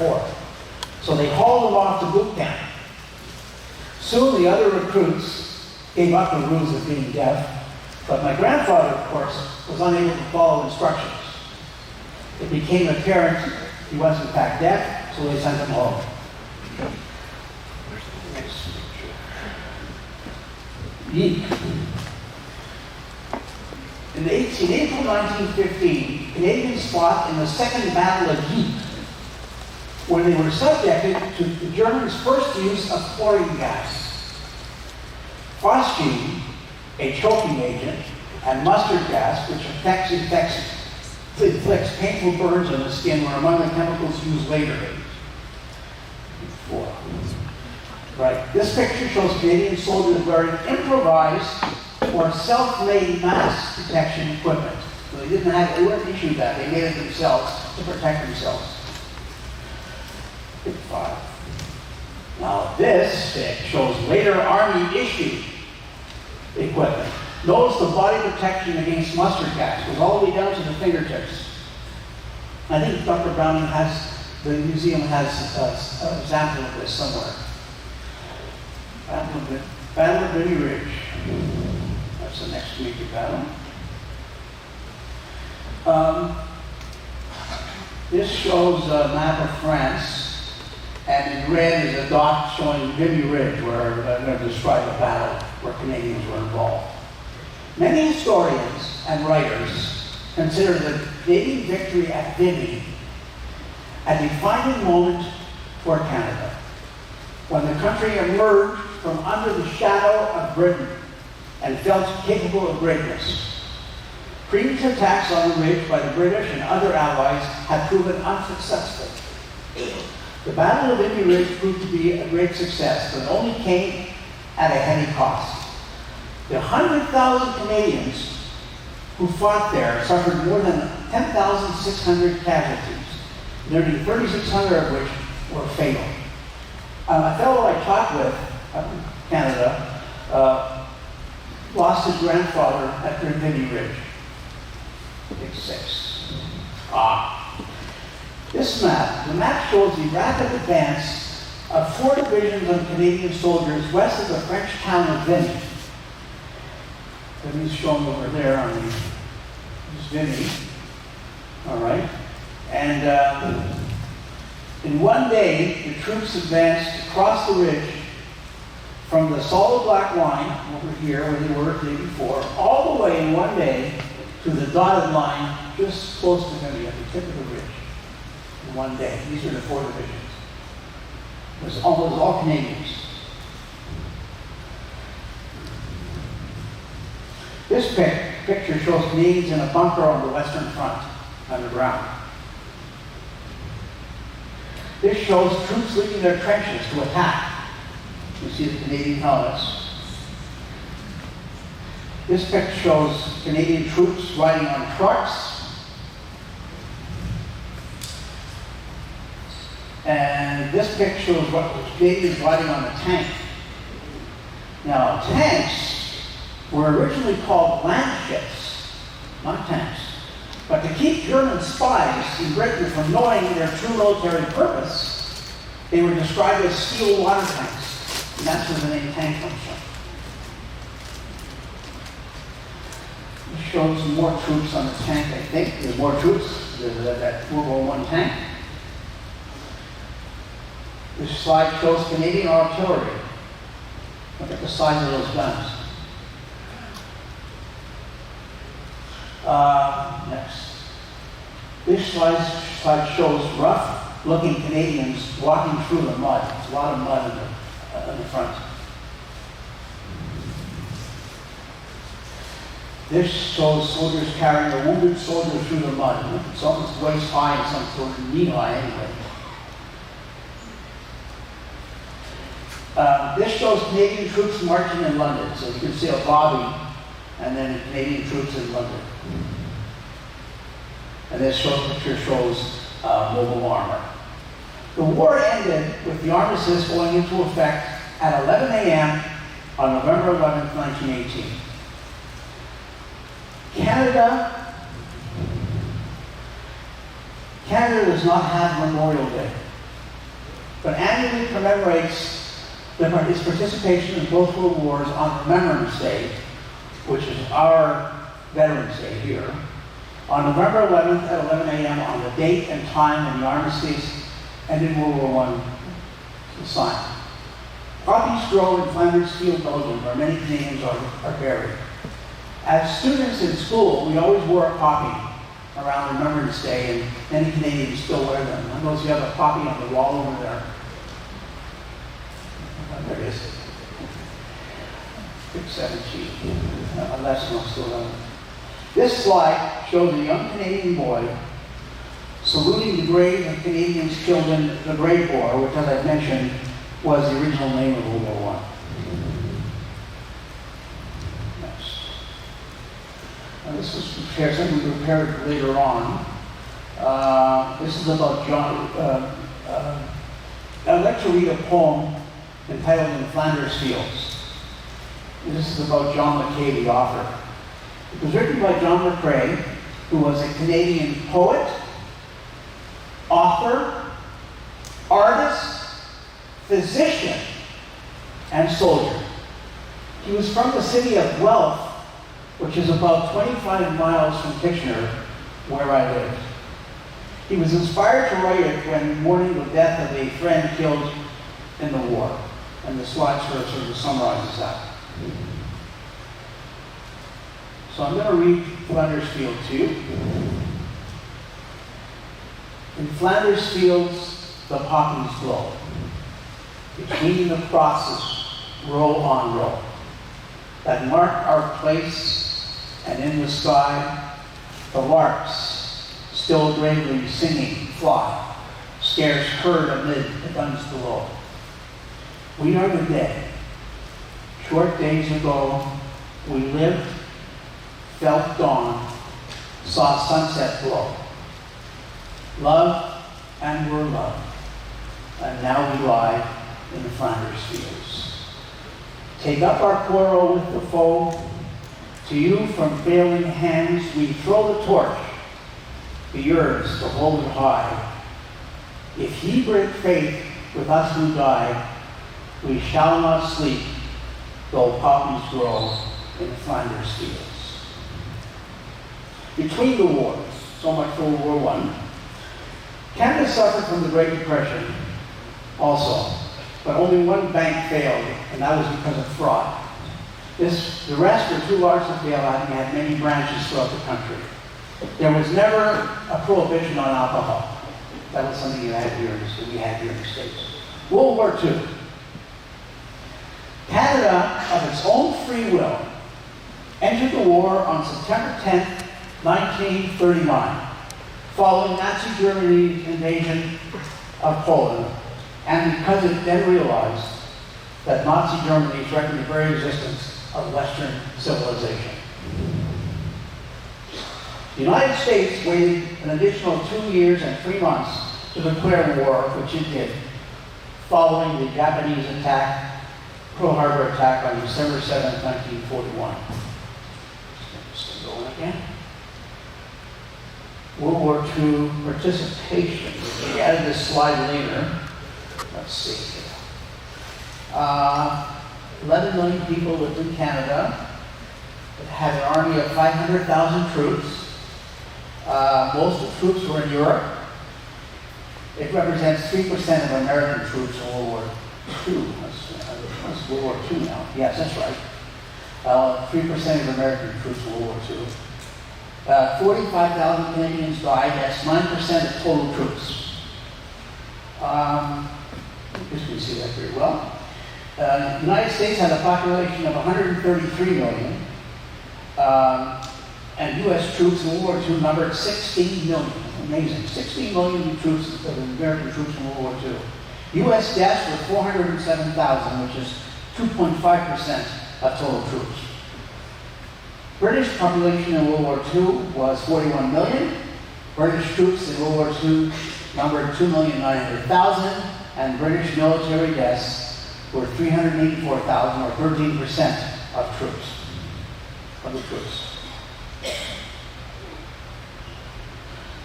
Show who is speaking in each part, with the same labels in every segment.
Speaker 1: 4. So they hauled him off to boot camp. Soon the other recruits gave up the rules of being deaf, but my grandfather, of course, was unable to follow instructions. It became apparent he was in fact deaf, so they sent him home. Next picture. Yeek. In April 1915, Canadians fought in the Second Battle of Ypres, where they were subjected to the Germans' first use of chlorine gas. Phosgene, a choking agent, and mustard gas, which inflicts painful burns on the skin, were among the chemicals used later. Right. This picture shows Canadian soldiers wearing improvised or self-made mask protection equipment. So they weren't issued that. They made it themselves to protect themselves. Big 5. Now this stick shows later Army-issued equipment. Notice the body protection against mustard gas goes all the way down to the fingertips. I think Dr. Browning the museum has an example of this somewhere. Battle of Vimy Ridge. That's the next major battle. This shows a map of France, and in red is a dot showing Vimy Ridge, where I'm going to describe a battle where Canadians were involved. Many historians and writers consider the Canadian victory at Vimy a defining moment for Canada, when the country emerged from under the shadow of Britain and felt capable of greatness. Previous attacks on the ridge by the British and other allies had proven unsuccessful. The Battle of Vimy Ridge proved to be a great success, but only came at a heavy cost. The 100,000 Canadians who fought there suffered more than 10,600 casualties, nearly 3,600 of which were fatal. A fellow I talked with up in Canada lost his grandfather at Vimy Ridge. Big 6. This map, the map shows the rapid advance of 4 divisions of Canadian soldiers west of the French town of Vimy. Vimy's shown over there on this Vimy. All right. And in one day, the troops advanced across the ridge from the solid black line over here, where they were the day before, all the way in one day to the dotted line just close to Vimy at the tip of the ridge. In one day. These are the 4 divisions. It was almost all Canadians. This picture shows Canadians in a bunker on the Western Front, underground. This shows troops leaving their trenches to attack. You see the Canadian helmets. This picture shows Canadian troops riding on trucks. And this picture shows what Canadians riding on a tank. Now, tanks were originally called land ships, not tanks. But to keep German spies in Britain from knowing their true military purpose, they were described as steel water tanks. And that's where the name tank comes from. This shows some more troops on the tank, I think. There's more troops. There's that World War I tank. This slide shows Canadian artillery. Look at the size of those guns. Next. This slide shows rough-looking Canadians walking through the mud. There's a lot of mud in the front. This shows soldiers carrying a wounded soldier through the mud. It's almost waist high and some sort of knee high anyway. This shows Canadian troops marching in London. So you can see a lobby and then Canadian troops in London. And this picture shows mobile armor. The war ended with the armistice going into effect at 11 a.m. on November 11, 1918. Canada does not have Memorial Day. but annually commemorates his participation in both World Wars on Remembrance Day, which is our Veterans Day here, on November 11th at 11 a.m. on the date and time when the armistice ended World War I was signed. Poppies grow in Flanders Field, Belgium, where many Canadians are buried. As students in school, we always wore a poppy around Remembrance Day, and many Canadians still wear them. I notice you have a poppy on the wall over there. There it is. 617. Unless I'm still on. This slide shows a young Canadian boy saluting the grave of Canadians killed in the Great War, which, as I mentioned, was the original name of World War I. Next. Now this is something we prepared later on. This is about John. I'd like to read a poem entitled "In Flanders Fields." This is about John McKay, the author. It was written by John McCrae, who was a Canadian poet, author, artist, physician, and soldier. He was from the city of Guelph, which is about 25 miles from Kitchener, where I lived. He was inspired to write it when mourning the death of a friend killed in the war. And the slide sort of summarizes that. So I'm going to read Flanders Field to you. In Flanders Fields, the poppies glow. Between the crosses, row on row, that mark our place, and in the sky, the larks, still gravely singing, fly, scarce heard amid the guns below. We are the dead. Short days ago, we lived, felt dawn, saw sunset glow. Loved and were loved, and now we lie in the Flanders Fields. Take up our quarrel with the foe. To you from failing hands we throw the torch, be yours to hold it high. If ye break faith with us who died, we shall not sleep, though poppies grow in the Flanders Fields. Between the wars, so much for World War I, Canada suffered from the Great Depression also, but only one bank failed, and that was because of fraud. The rest were too large to fail, having had many branches throughout the country. There was never a prohibition on alcohol. That was something we had here in the States. World War II. Canada, of its own free will, entered the war on September 10, 1939, following Nazi Germany's invasion of Poland, and because it then realized that Nazi Germany threatened the very existence of Western civilization. The United States waited an additional 2 years and 3 months to declare war, which it did, following the Japanese attack, Pearl Harbor attack on December 7, 1941. Just going again. World War II participation. We added this slide later. Let's see here. 11 million people lived in Canada. It had an army of 500,000 troops. Most of the troops were in Europe. It represents 3% of American troops in World War II. That's World War II now. Yes, that's right. 3% of American troops in World War II. 45,000 Canadians died. That's 9% of total troops. You can see that very well. The United States had a population of 133 million. And U.S. troops in World War II numbered 16 million. Amazing. 16 million troops of American troops in World War II. U.S. deaths were 407,000, which is 2.5% of total troops. British population in World War II was 41 million. British troops in World War II numbered 2,900,000, and British military deaths were 384,000, or 13% of troops, of the troops.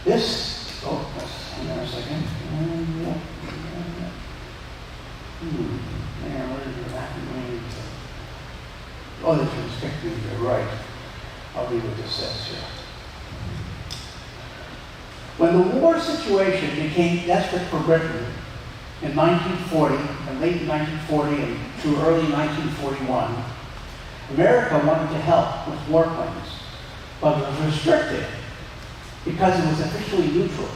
Speaker 1: This, hang on a second. Oh, this one's picture here, right. I'll read what this says here. When the war situation became desperate for Britain in 1940, in late 1940 and through early 1941, America wanted to help with warplanes, but it was restricted because it was officially neutral.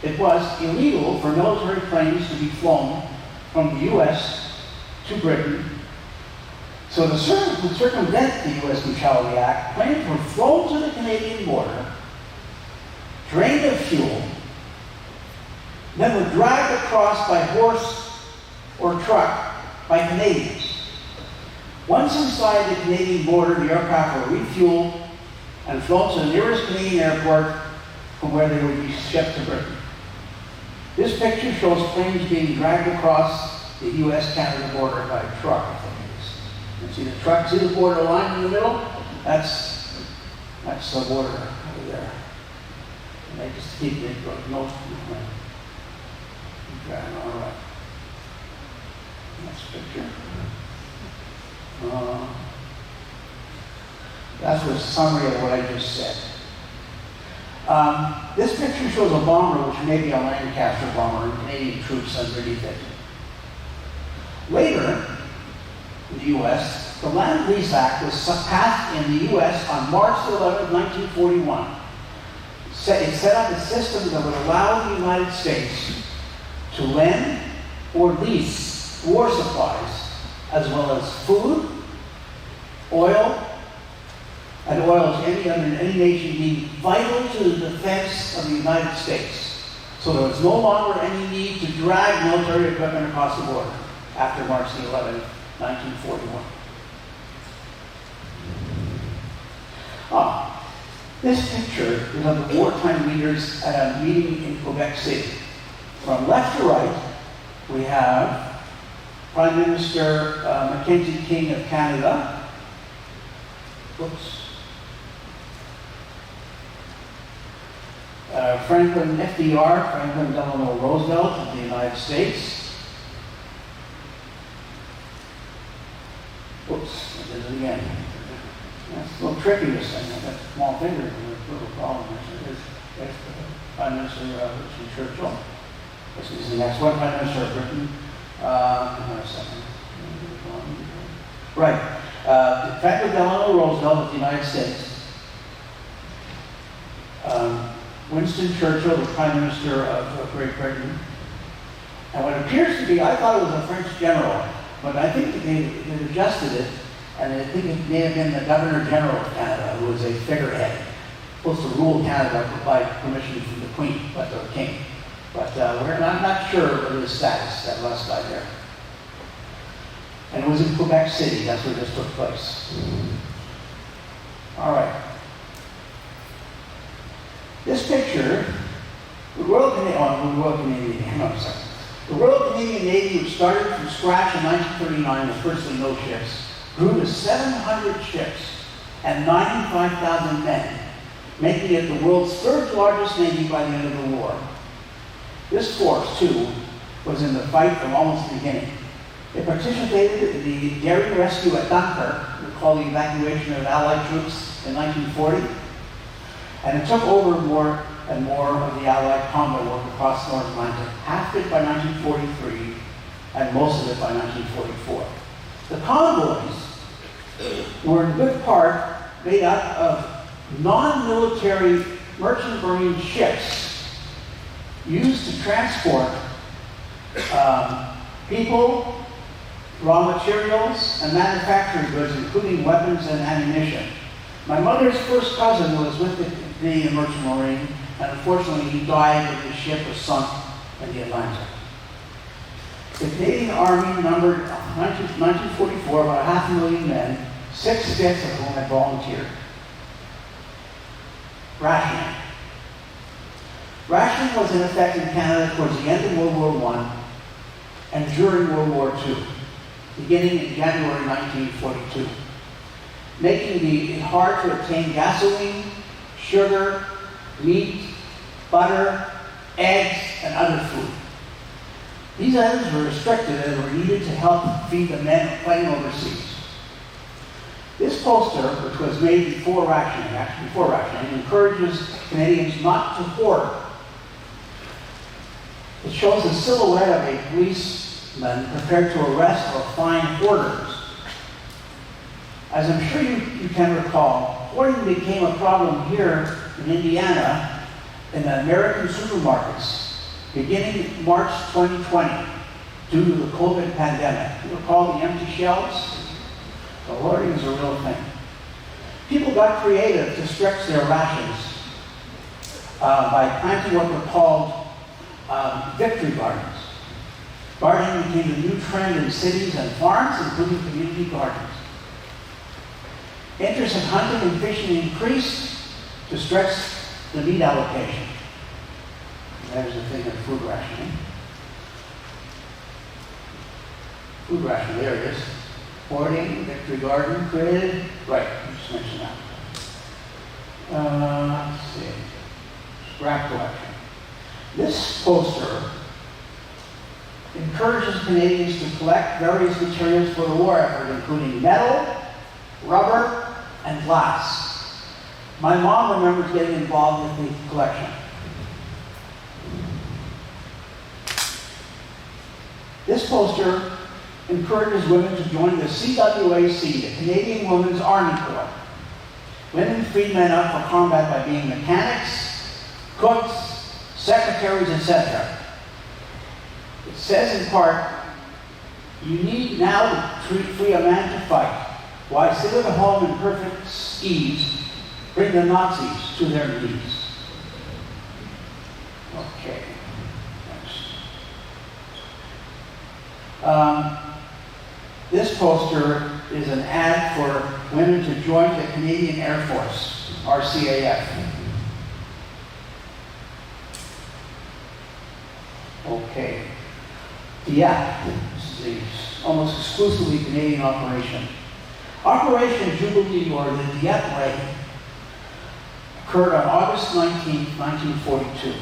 Speaker 1: It was illegal for military planes to be flown from the U.S. to Britain. So to circumvent the U.S. Neutrality Act, planes were flown to the Canadian border, drained of fuel, then were dragged across by horse or truck by Canadians. Once inside the Canadian border, the aircraft were refueled and flown to the nearest Canadian airport from where they would be shipped to Britain. This picture shows planes being dragged across the U.S.-Canada border by a truck, I think it is. You see the truck, see the border line in the middle? That's the border over there. And they just keep it most of the way. Okay, all right. Next picture. That's a summary of what I just said. This picture shows a bomber, which may be a Lancaster bomber, and Canadian troops underneath it. Later, in the U.S., the Land Lease Act was passed in the U.S. on March 11, 1941. It set up a system that would allow the United States to lend or lease war supplies, as well as food, oil, and oil to any nation deemed vital to the defense of the United States. So there was no longer any need to drag military equipment across the border after March 11, 1941. This picture is of the wartime leaders at a meeting in Quebec City. From left to right, we have Prime Minister Mackenzie King of Canada. Oops. Franklin FDR, Franklin Delano Roosevelt of the United States. Oops, I did it again. That's a little tricky, this thing. I've got small fingers and a little problem. There's Prime Minister Winston Churchill. This is the next one, Prime Minister of Britain. Hang on a second. Right. Franklin Delano Roosevelt of the United States. Winston Churchill, the Prime Minister of Great Britain. And what appears to be, I thought it was a French general, but I think they adjusted it, and I think it may have been the Governor General of Canada, who was a figurehead, supposed to rule Canada by permission from the Queen, but the King. But I'm not sure of his status, that last guy there. And it was in Quebec City, that's where this took place. All right. This picture, the Royal Canadian Navy, which started from scratch in 1939 with virtually no ships, grew to 700 ships and 95,000 men, making it the world's third largest navy by the end of the war. This force, too, was in the fight from almost the beginning. It participated in the daring rescue at Dunkirk, recall the evacuation of Allied troops in 1940, and it took over more and more of the Allied combat work across the North Atlantic, half of it by 1943, and most of it by 1944. The convoys were in good part made up of non-military merchant marine ships used to transport people, raw materials, and manufacturing goods, including weapons and ammunition. My mother's first cousin was with the Canadian Merchant Marine, and unfortunately he died when his ship was sunk in the Atlantic. The Canadian Army numbered, in 1944, about 500,000 men, 6/5 of whom had volunteered. Rationing. Rationing was in effect in Canada towards the end of World War I and during World War II, beginning in January 1942, making it hard to obtain gasoline, sugar, meat, butter, eggs, and other food. These items were restricted and were needed to help feed the men fighting overseas. This poster, which was made before rationing, encourages Canadians not to hoard. It shows a silhouette of a policeman prepared to arrest or fine hoarders. As I'm sure you can recall, hoarding became a problem here in Indiana in the American supermarkets beginning March 2020 due to the COVID pandemic. You recall the empty shelves? So hoarding is a real thing. People got creative to stretch their rations by planting what were called victory gardens. Gardening became the new trend in cities and farms, including community gardens. Interest in hunting and fishing increased to stretch the meat allocation. There's the thing of food rationing. Food ration, there it is. Hoarding, victory garden created. Right, I just mentioned that. Let's see. Scrap collection. This poster encourages Canadians to collect various materials for the war effort, including metal, rubber, and glass. My mom remembers getting involved with the collection. This poster encourages women to join the CWAC, the Canadian Women's Army Corps. Women freed men up for combat by being mechanics, cooks, secretaries, etc. It says in part, you need now to free a man to fight. Why sit at home in perfect ease, bring the Nazis to their knees. Okay, next. This poster is an ad for women to join the Canadian Air Force, RCAF. Okay. Dieppe, this is almost exclusively Canadian operation. Operation Jubilee, or the Dieppe Raid, occurred on August 19, 1942.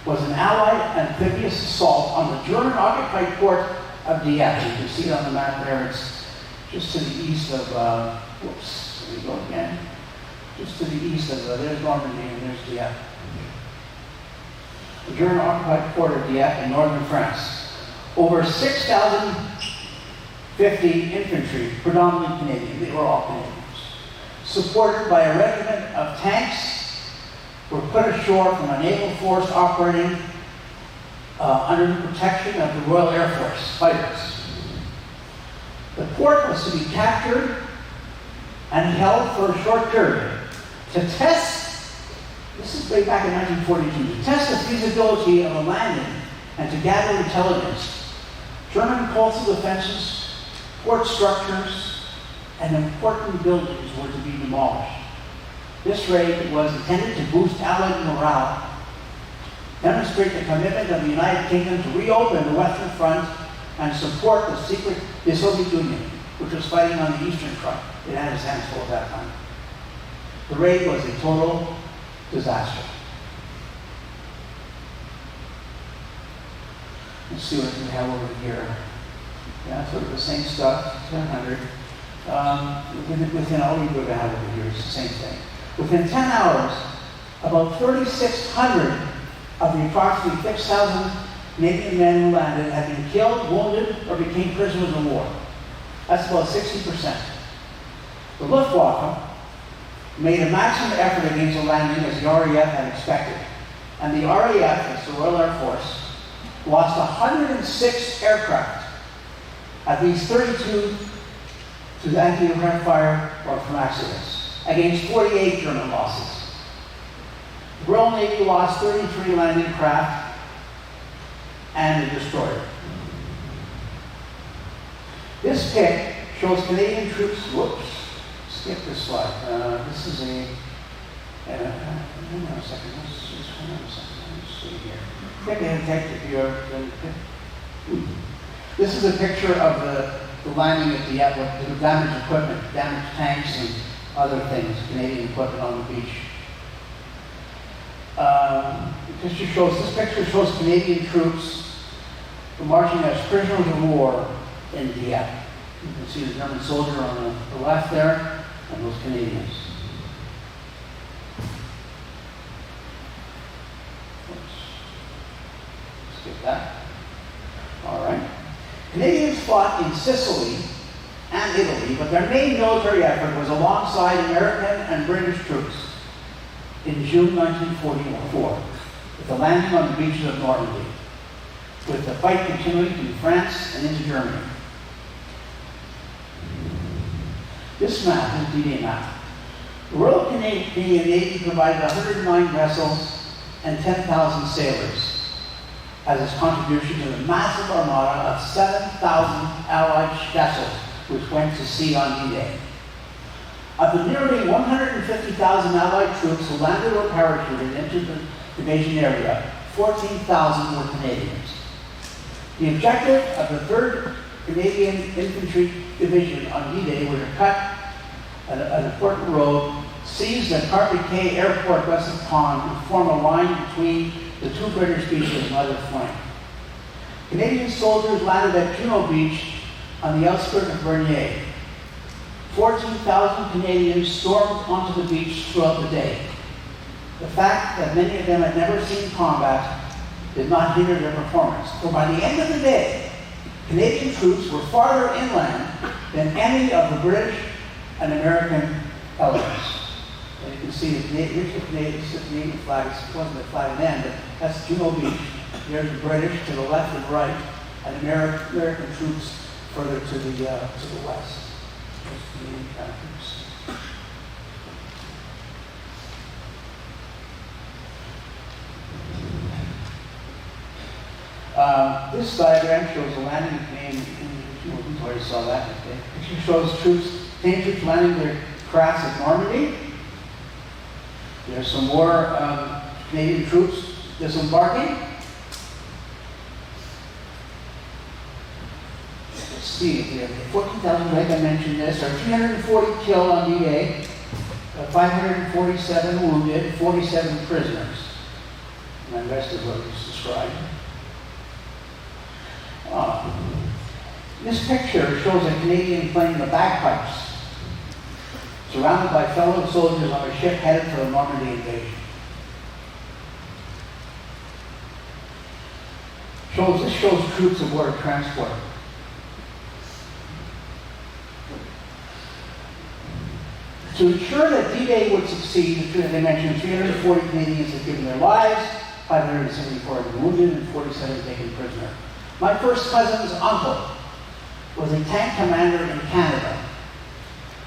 Speaker 1: Was an Allied amphibious assault on the German-occupied port of Dieppe. You can see it on the map there. It's just to the east of, whoops, there we go again. Just to the east of, there's Normandy and there's Dieppe. The German-occupied port of Dieppe in northern France. Over 6,050 infantry, predominantly Canadian, they were all Canadians, supported by a regiment of tanks, were put ashore from a naval force operating under the protection of the Royal Air Force fighters. The port was to be captured and held for a short period to test, this is way back in 1942, to test the feasibility of a landing and to gather intelligence. German coastal defenses, port structures, and important buildings were to be demolished. This raid was intended to boost Allied morale, demonstrate the commitment of the United Kingdom to reopen the Western Front, and support the Soviet Union, which was fighting on the Eastern Front. It had its hands full at that time. The raid was a total disaster. Let's see what we have over here. Yeah, sort of the same stuff, 100. Within all we would have over here, it's the same thing. Within 10 hours, about 3,600 of the approximately 6,000 Canadian men who landed had been killed, wounded, or became prisoners of war. That's about 60%. The Luftwaffe made a maximum effort against the landing as the RAF had expected. And the RAF, that's the Royal Air Force, lost 106 aircraft, at least 32 to anti-aircraft fire or from accidents, against 48 German losses. The Royal Navy lost 33 landing craft and a destroyer. This pic shows Canadian troops, whoops, skip this slide. This is hang on a second, let's see here. This is a picture of the landing at Dieppe with damaged equipment, damaged tanks and other things, Canadian equipment on the beach. This picture shows Canadian troops marching as prisoners of war in Dieppe. You can see the German soldier on the left there, and those Canadians. Skip that. All right. Canadians fought in Sicily and Italy, but their main military effort was alongside American and British troops in June 1944, with the landing on the beaches of Normandy, with the fight continuing through France and into Germany. This map is D-Day map. The Royal Canadian Navy provided 109 vessels and 10,000 sailors as its contribution to the massive armada of 7,000 Allied vessels which went to sea on D-Day. Of the nearly 150,000 Allied troops who landed or parachuted into the invasion area, 14,000 were Canadians. The objective of the 3rd Canadian Infantry Division on D-Day was to cut an important road, seize the Cartwright Cay Airport west of Pond, and form a line between the two British beaches and either flank. Canadian soldiers landed at Juno Beach on the outskirts of Bernier. 14,000 Canadians stormed onto the beach throughout the day. The fact that many of them had never seen combat did not hinder their performance, for by the end of the day, Canadian troops were farther inland than any of the British and American elements. And you can see the original Canadian flag, it wasn't a flag then, but that's Juno Beach. There's the British to the left and right, and American troops further to the west. Those Canadian troops. This diagram shows the landing of Canadian. We already saw that. Okay. It shows Canadian troops landing their crafts at Normandy. There's some more Canadian troops disembarking. Let's see, we have 14,000, like I mentioned this, there are 340 killed on D-Day, 547 wounded, 47 prisoners. And the rest is what is described. This picture shows a Canadian playing the bagpipes, surrounded by fellow soldiers on a ship headed for the Normandy invasion. This shows troops aboard a transport. To ensure that D-Day would succeed, they mentioned 340 Canadians had given their lives, 574 had been wounded, and 47 taken prisoner. My first cousin's uncle was a tank commander in Canada,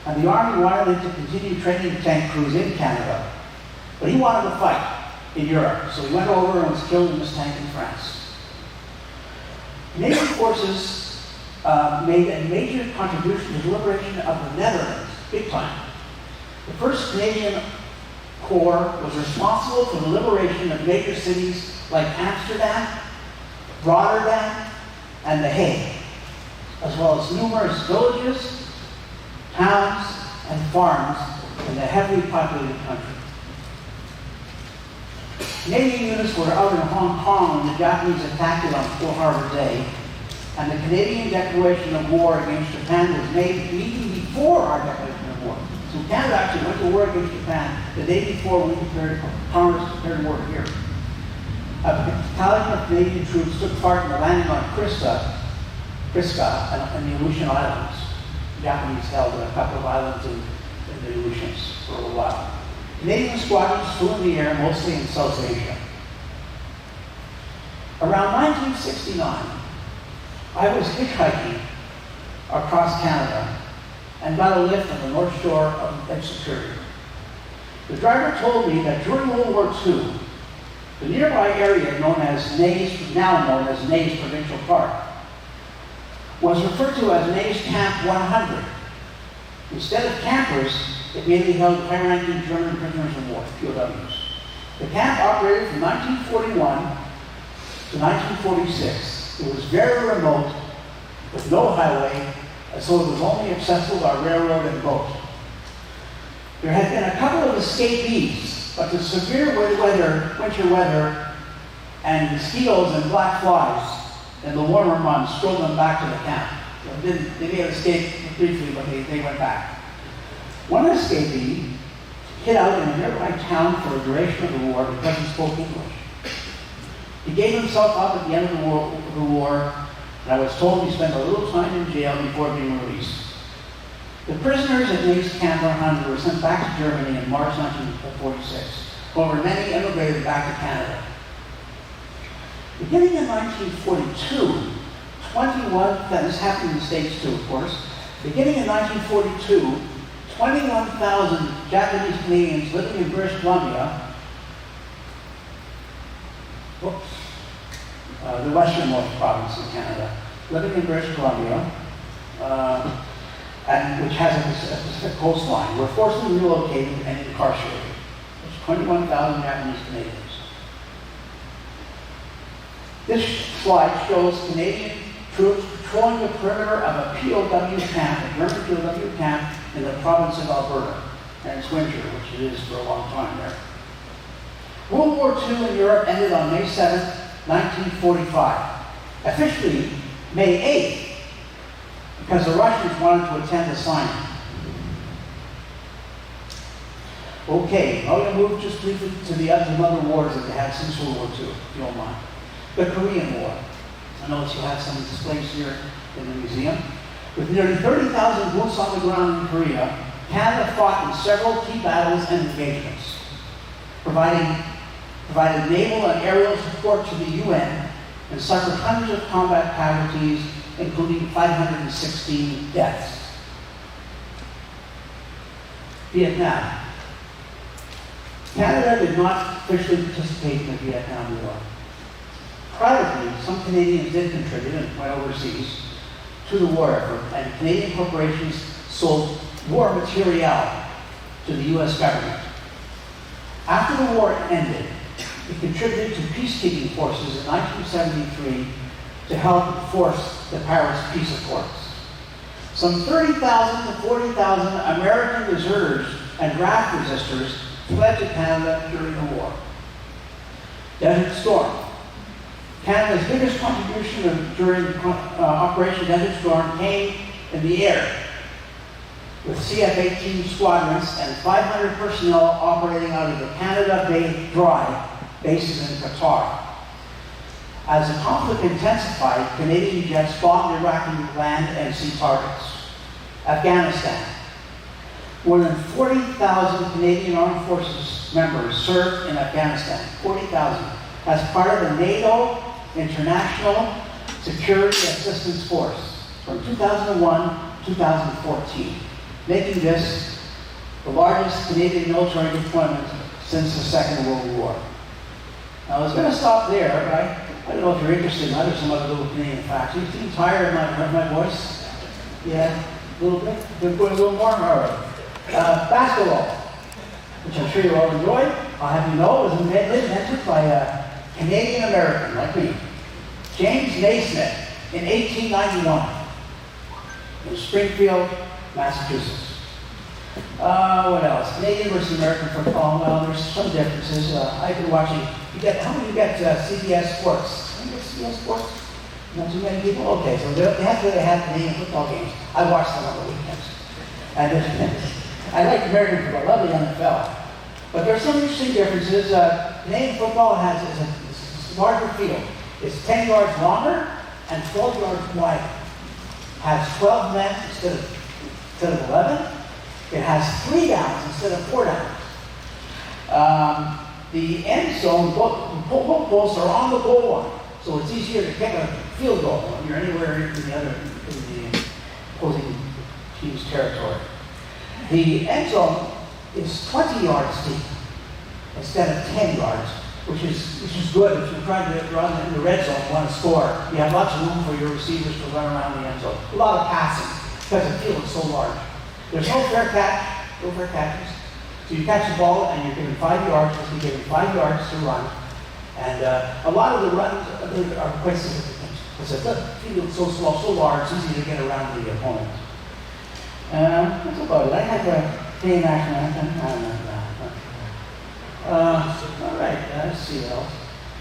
Speaker 1: and the Army wanted him to continue training tank crews in Canada, but he wanted to fight in Europe, so he went over and was killed in this tank in France. Canadian forces made a major contribution to the liberation of the Netherlands, big time. The 1st Canadian Corps was responsible for the liberation of major cities like Amsterdam, Rotterdam, and The Hague, as well as numerous villages, towns, and farms in the heavily populated country. Canadian units were out in Hong Kong when the Japanese attacked it on Pearl Harbor Day, and the Canadian declaration of war against Japan was made even before our declaration of war. So Canada actually went to war against Japan the day before Congress declared war here. A battalion of Canadian troops took part in the landing on Kriska and the Aleutian Islands. The Japanese held a couple of islands in the Aleutians for a while. Canadian squadrons flew in the air, mostly in South Asia. Around 1969, I was hitchhiking across Canada and got a lift on the north shore of Lake Superior. The driver told me that during World War II, the nearby area now known as Nays Provincial Park, was referred to as Nays Camp 100. Instead of campers, it mainly held high-ranking German prisoners of war, POWs. The camp operated from 1941 to 1946. It was very remote, with no highway, so it was only accessible by railroad and boat. There had been a couple of escapees, but the severe winter weather, and mosquitoes and black flies in the warmer months drove them back to the camp. They may have escaped briefly, but they went back. One escapee hid out in a nearby town for the duration of the war because he spoke English. He gave himself up at the end of the war, and I was told he spent a little time in jail before being released. The prisoners at Nate's camp in Hungary were sent back to Germany in March 1946. However, many immigrated back to Canada. Beginning in 1942, this happened in the States too, of course. Beginning in 1942, 21,000 Japanese Canadians living in British Columbia, the westernmost province of Canada, living in British Columbia, and which has a Pacific coastline, were forcibly relocated and incarcerated. There's 21,000 Japanese Canadians. This slide shows Canadian troops patrolling the perimeter of a POW camp, a German POW camp in the province of Alberta. And it's winter, which it is for a long time there. World War II in Europe ended on May 7, 1945. Officially, May 8th, because the Russians wanted to attend the signing. Okay, now we'll move just briefly to the other wars that they had since World War II, if you don't mind. The Korean War. I notice you have some displays here in the museum. With nearly 30,000 boots on the ground in Korea, Canada fought in several key battles and engagements, provided naval and aerial support to the UN, and suffered hundreds of combat casualties, including 516 deaths. Vietnam. Canada did not officially participate in the Vietnam War. Privately, some Canadians did contribute and went overseas to the war effort, and Canadian corporations sold war material to the U.S. government. After the war ended, it contributed to peacekeeping forces in 1973 to help enforce the Paris Peace Accords. Some 30,000 to 40,000 American deserters and draft resistors fled to Canada during the war. Desert Storm. Canada's biggest contribution during Operation Desert Storm came in the air, with CF-18 squadrons and 500 personnel operating out of the Canada Bay Drive bases in Qatar. As the conflict intensified, Canadian jets bombed Iraqi land and sea targets. Afghanistan. More than 40,000 Canadian Armed Forces members served in Afghanistan, 40,000, as part of the NATO International Security Assistance Force from 2001 to 2014, making this the largest Canadian military deployment since the Second World War. Now, I was going to stop there, but I don't know if you're interested in some other little Canadian facts. You seem tired of my voice? Yeah, a little bit? Going to put a little more? All right. Basketball, which I'm sure you all enjoyed. I'll have you know, was invented by a Canadian American like me, James Naismith, in 1891 in Springfield, Massachusetts. What else? Canadian versus American football. Well, there's some differences. I've been watching. How many you get CBS Sports? You get CBS Sports? Not too many people? Okay, so they have Canadian football games. I watch them on the weekends. And I like American football. I love the NFL. But there are some interesting differences. Canadian football has a larger field. It's 10 yards longer and 12 yards wider. It has 12 men instead of 11. It has 3 downs instead of 4 downs. The end zone, both goals are on the goal line, so it's easier to kick a field goal when you're anywhere in the opposing team's territory. The end zone is 20 yards deep instead of 10 yards, which is good if you're trying to run in the red zone and want to score. You have lots of room for your receivers to run around the end zone. A lot of passing because the field is so large. There's no fair catches. So you catch the ball and you're given 5 yards, you're given 5 yards to run. And a lot of the runs are quite significant. Because the field is so small, so large, it's easy to get around the opponent. That's about it. I have a Canadian national anthem. All right, let's see what else.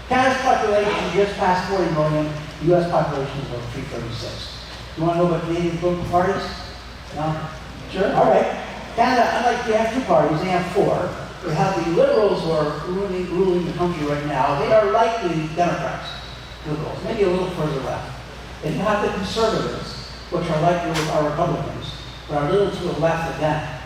Speaker 1: Canada's population just passed 40 million. The U.S. population is about 336. You want to know what Canadian political parties? No? Sure? All right. Canada, unlike the after parties, they have four. They have the liberals who are ruling the country right now. They are likely Democrats, liberals, maybe a little further left. Then you have the conservatives, which are likely are Republicans, but are a little to the left again.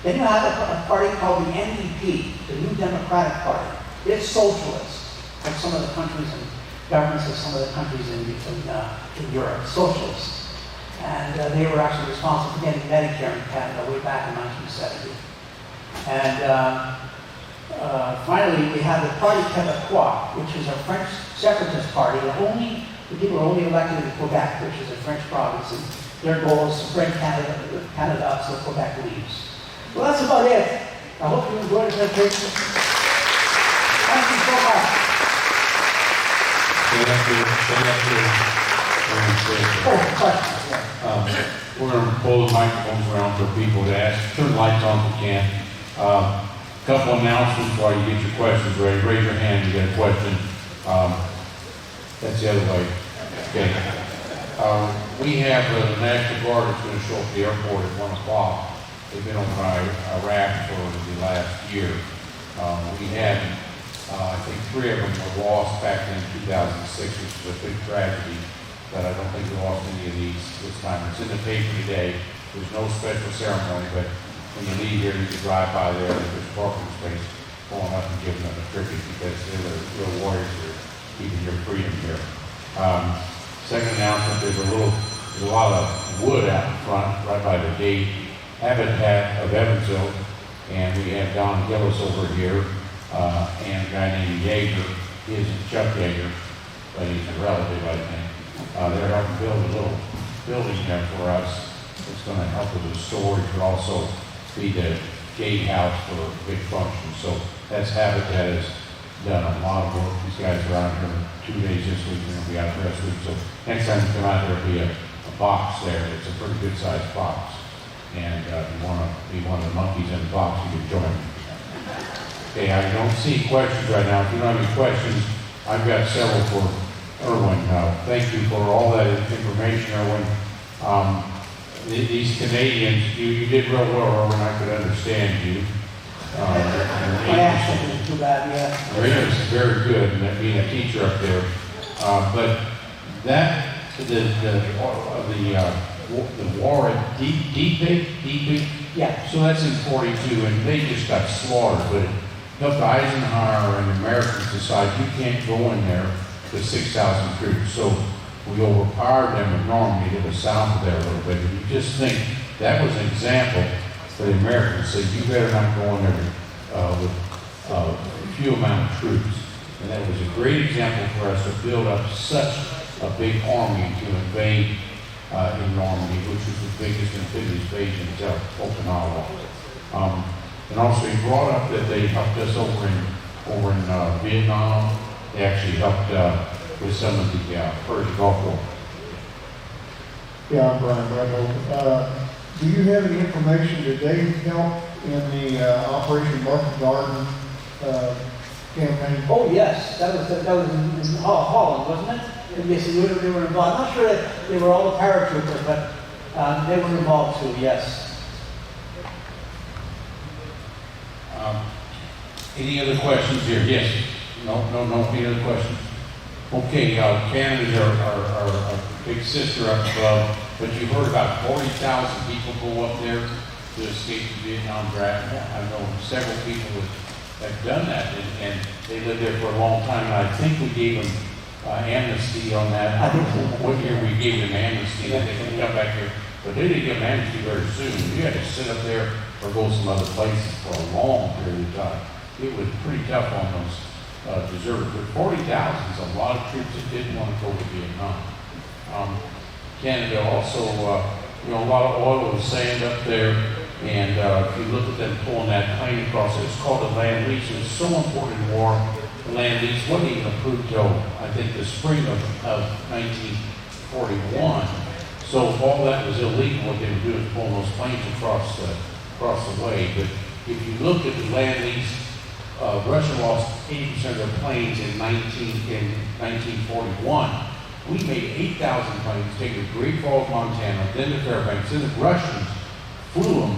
Speaker 1: Then you have a party called the NDP, the New Democratic Party. It's socialist, like some of the countries and governments of some of the countries in Europe, socialists. And they were actually responsible for getting Medicare in Canada way back in 1970. And finally, we have the Parti Québécois, which is a French separatist party. The people are only elected in Quebec, which is a French province, and their goal is to bring Canada up so Quebec leaves. Well, that's about it. I hope you enjoyed the presentation. Thank you so much. Questions. Yeah.
Speaker 2: We're going to pull the microphones around for people to ask. Turn the lights on if you can. Couple announcements while you get your questions ready. Raise your hand if you got a question. That's the other way. Okay. We have the National Guard that's going to show up at the airport at 1 o'clock. They've been over Iraq for the last year. We had, I think, 3 of them were lost back in 2006, which was a big tragedy. But I don't think we lost any of these this time. It's in the paper today. There's no special ceremony, but when you leave here, you can drive by there, and there's parking space, going up and giving them a tribute because they're the real warriors that are keeping your freedom here. Second announcement, there's a lot of wood out in front, right by the gate, Habitat of Evansville, and we have Don Gillis over here, and a guy named Yeager. He isn't Chuck Yeager, but he's a relative, I think. They're helping build a little building there for us. It's going to help with the storage, but also be the gatehouse for big functions. So that's Habitat has done a lot of work. These guys are out here 2 days this week. They're going to be out there this week. So next time you come out, there'll be a box there. It's a pretty good sized box. And if you want to be one of the monkeys in the box, you can join me. Okay, I don't see questions right now. If you don't have any questions, I've got several for Irwin. Thank you for all that information, Irwin. These Canadians, you did real well, Irwin. I could understand you.
Speaker 1: My accent is too bad, yeah.
Speaker 2: Your English is very good, and that being a teacher up there. But that the war at Deep,
Speaker 1: yeah.
Speaker 2: So that's in 42, and they just got slaughtered. But it helped Eisenhower and the Americans decide you can't go in there with 6,000 troops. So we overpowered them in Normandy to the south of there a little bit. And you just think that was an example for the Americans. Said you better not go in there with a few amount of troops. And that was a great example for us to build up such a big army to invade in Normandy, which was the biggest amphibious invasion until Okinawa. And also he brought up that they helped us over in Vietnam. They actually helped with some of the Persian Gulf War.
Speaker 3: Yeah, I'm Brian Bradlow. Do you have any information that they helped in the Operation Market Garden campaign?
Speaker 1: Oh yes, that was in Holland, wasn't it? Yes, they were involved. I'm not sure that they were all the paratroopers, but they were involved too. Yes.
Speaker 2: Any other questions here? Yes. No. Any other questions? Okay. Canada's our big sister up above, but you heard about 40,000 people go up there to escape the Vietnam draft. I know several people that have done that, and they lived there for a long time. And I think we gave them amnesty on that.
Speaker 1: I think so.
Speaker 2: What year we gave them amnesty that they could come back here, but they didn't give them amnesty very soon. You had to sit up there or go some other places for a long period of time. It was pretty tough on those deserters. But 40,000 is a lot of troops that didn't want to go to Vietnam. Canada also, a lot of oil and sand up there. And if you look at them pulling that plane across, it's called a land lease. It was so important in war. The land lease wasn't even approved till, I think, the spring of 1941. So all that was illegal. What they would do is pull those planes across the way. But if you look at the land lease, Russia lost 80% of their planes in 1941. We made 8,000 planes, taking to Great Falls, Montana, then to Fairbanks. Then the Russians flew them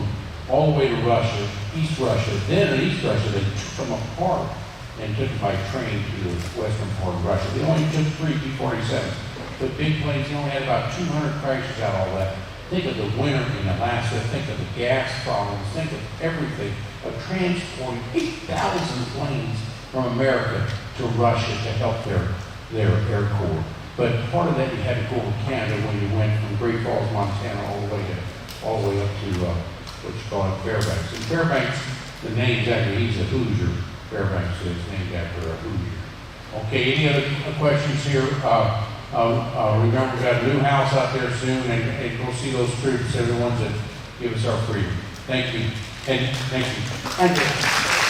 Speaker 2: all the way to Russia, East Russia. Then in East Russia, they took them apart and took them by train to the western part of Russia. They only took 3 B-47s. But big planes, they only had about 200 crashes out of all that. Think of the winter in Alaska. Think of the gas problems. Think of everything of transporting 8,000 planes from America to Russia to help their Air Corps. But part of that, you had to go to Canada when you went from Great Falls, Montana, all the way up to what you call it, Fairbanks. And Fairbanks, the name exactly, he's a Hoosier. Fairbanks is named after a Hoosier. Okay, any other questions here? Remember, we got a new house out there soon, and go see those troops. They're the ones that give us our freedom. Thank you. And thank you.
Speaker 1: Thank you.